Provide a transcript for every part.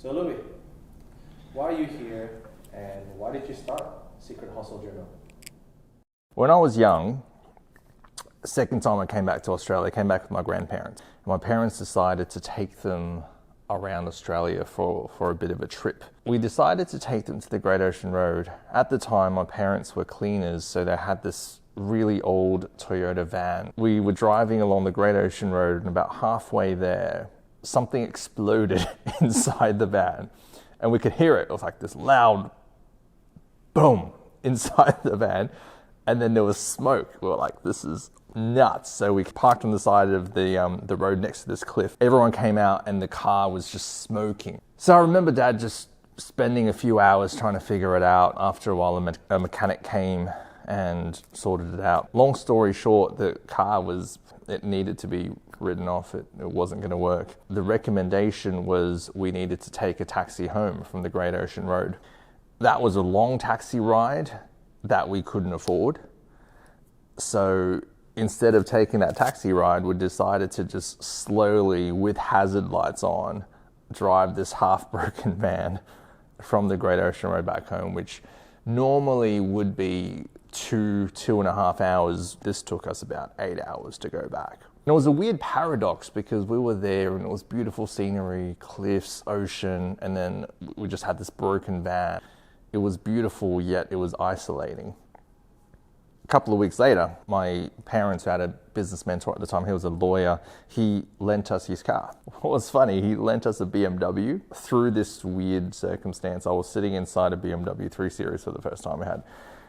So Louie, why are you here and why did you start Secret Hustle Journal? When I was young, the second time I came back to Australia, I came back with my grandparents. My parents decided to take them around Australia for a bit of a trip. We decided to take them to the Great Ocean Road. At the time, my parents were cleaners, so they had this really old Toyota van. We were driving along the Great Ocean Road, and about halfway there, something exploded inside the van. And we could hear it. It was like this loud boom inside the van. And then there was smoke. We were like, this is nuts. So we parked on the side of the road next to this cliff. Everyone came out and the car was just smoking. So I remember Dad just spending a few hours trying to figure it out. After a while, a mechanic came and sorted it out. Long story short, the car it needed to be written off. It wasn't going to work. The recommendation was we needed to take a taxi home from the Great Ocean Road. That was a long taxi ride that we couldn't afford. So instead of taking that taxi ride, we decided to just slowly, with hazard lights on, drive this half-broken van from the Great Ocean Road back home, which normally would be 2.5 hours. This took us about 8 hours to go back. And it was a weird paradox because we were there and it was beautiful scenery, cliffs, ocean, and then we just had this broken van. It was beautiful, yet it was isolating. A couple of weeks later, my parents had a business mentor at the time. He was a lawyer. He lent us his car. What was funny, he lent us a BMW. Through this weird circumstance, I was sitting inside a BMW 3 Series for the first time. It had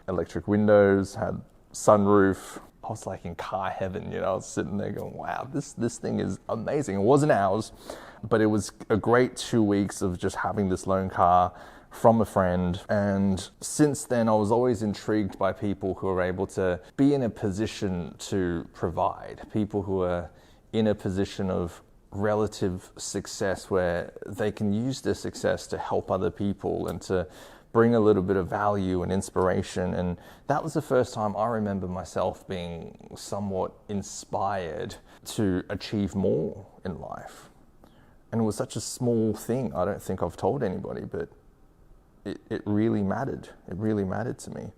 electric windows, had sunroof. I was like in car heaven, I was sitting there going, wow, this thing is amazing. It wasn't ours, but it was a great 2 weeks of just having this loan car from a friend. And since then, I was always intrigued by people who are able to be in a position to provide, people who are in a position of relative success where they can use their success to help other people and to bring a little bit of value and inspiration. And that was the first time I remember myself being somewhat inspired to achieve more in life. And it was such a small thing. I don't think I've told anybody, but it really mattered. It really mattered to me.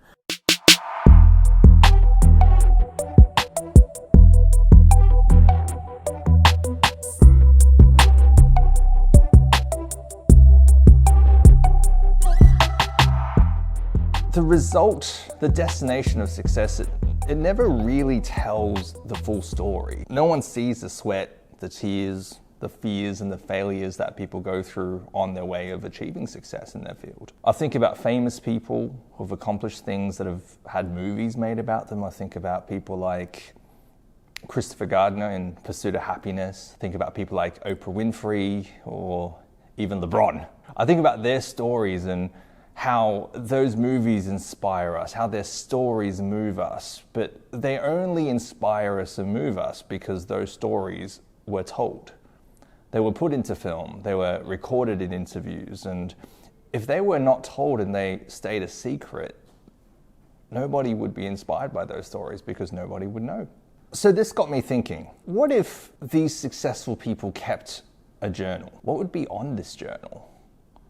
The result, the destination of success, it never really tells the full story. No one sees the sweat, the tears, the fears and the failures that people go through on their way of achieving success in their field. I think about famous people who've accomplished things that have had movies made about them. I think about people like Christopher Gardner in Pursuit of Happiness. I think about people like Oprah Winfrey or even LeBron. I think about their stories and how those movies inspire us, how their stories move us, but they only inspire us and move us because those stories were told. They were put into film, they were recorded in interviews, and if they were not told and they stayed a secret, nobody would be inspired by those stories because nobody would know. So this got me thinking, what if these successful people kept a journal? What would be on this journal?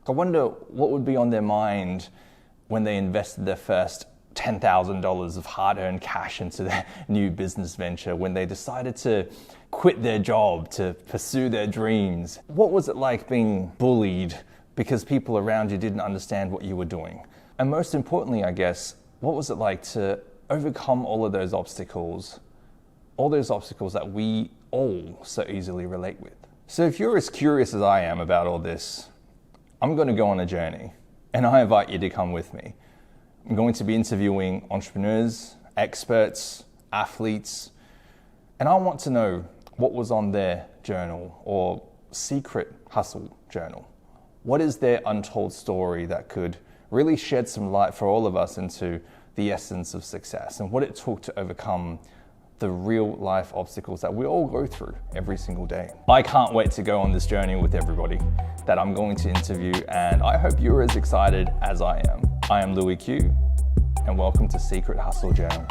I wonder what would be on their mind when they invested their first $10,000 of hard-earned cash into their new business venture, when they decided to quit their job to pursue their dreams. What was it like being bullied because people around you didn't understand what you were doing? And most importantly, I guess, what was it like to overcome all of those obstacles that we all so easily relate with? So if you're as curious as I am about all this, I'm going to go on a journey, and I invite you to come with me. I'm going to be interviewing entrepreneurs, experts, athletes, and I want to know what was on their journal or secret hustle journal. What is their untold story that could really shed some light for all of us into the essence of success and what it took to overcome the real life obstacles that we all go through every single day. I can't wait to go on this journey with everybody that I'm going to interview, and I hope you're as excited as I am. I am Louie Q, and welcome to Secret Hustle Journal.